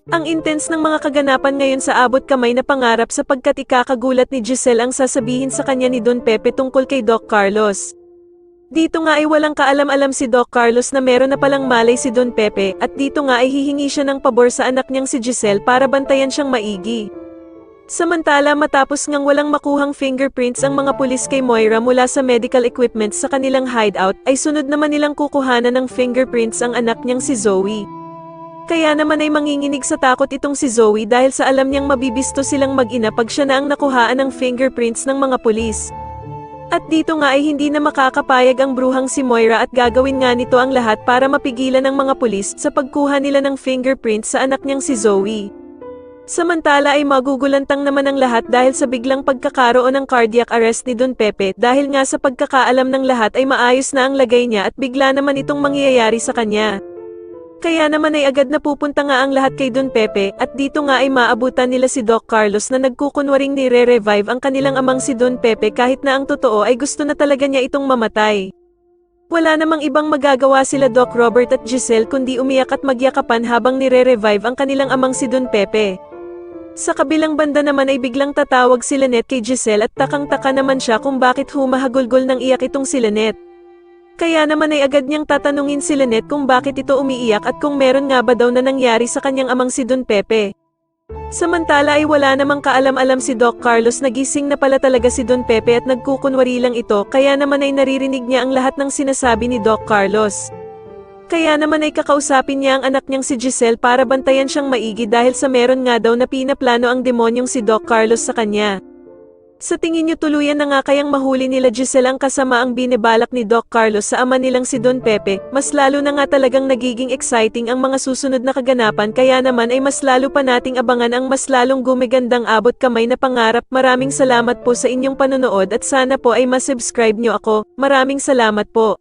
Ang intense ng mga kaganapan ngayon sa abot kamay na pangarap sapagkat ikakagulat ni Giselle ang sasabihin sa kanya ni Don Pepe tungkol kay Doc Carlos. Dito nga ay walang kaalam-alam si Doc Carlos na meron na palang malay si Don Pepe at dito nga ay hihingi siya ng pabor sa anak niyang si Giselle para bantayan siyang maigi. Samantala matapos ngang walang makuhang fingerprints ang mga pulis kay Moira mula sa medical equipment sa kanilang hideout ay sunod naman nilang kukuhanan ng fingerprints ang anak niyang si Zoe. Kaya naman ay manginginig sa takot itong si Zoe dahil sa alam niyang mabibisto silang mag-ina pag siya na ang nakuhaan ng fingerprints ng mga pulis. At dito nga ay hindi na makakapayag ang bruhang si Moira at gagawin nga nito ang lahat para mapigilan ng mga pulis sa pagkuha nila ng fingerprints sa anak niyang si Zoe. Samantala ay magugulantang naman ang lahat dahil sa biglang pagkakaroon ng cardiac arrest ni Don Pepe dahil nga sa pagkakaalam ng lahat ay maayos na ang lagay niya at bigla naman itong mangyayari sa kanya. Kaya naman ay agad na pupunta nga ang lahat kay Don Pepe at dito nga ay maabutan nila si Doc Carlos na nagkukunwaring nire-revive ang kanilang amang si Don Pepe kahit na ang totoo ay gusto na talaga niya itong mamatay. Wala namang ibang magagawa sila Doc Robert at Giselle kundi umiyak at magyakapan habang nire-revive ang kanilang amang si Don Pepe. Sa kabilang banda naman ay biglang tatawag si Lynette kay Giselle at takang-taka naman siya kung bakit humahagulgol ng iyak itong si Lynette. Kaya naman ay agad niyang tatanungin si Lynette kung bakit ito umiiyak at kung meron nga ba daw na nangyari sa kanyang amang si Don Pepe. Samantala ay wala namang kaalam-alam si Doc Carlos na gising na pala talaga si Don Pepe at nagkukunwari lang ito kaya naman ay naririnig niya ang lahat ng sinasabi ni Doc Carlos. Kaya naman ay kakausapin niya ang anak niyang si Giselle para bantayan siyang maigi dahil sa meron nga daw na pinaplano ang demonyong si Doc Carlos sa kanya. Sa tingin niyo tuluyan na nga kayang mahuli nila Giselle ang kasama ang binibalak ni Doc Carlos sa ama nilang si Don Pepe, mas lalo na nga talagang nagiging exciting ang mga susunod na kaganapan kaya naman ay mas lalo pa nating abangan ang mas lalong gumigandang abot kamay na pangarap. Maraming salamat po sa inyong panonood at sana po ay masubscribe niyo ako. Maraming salamat po.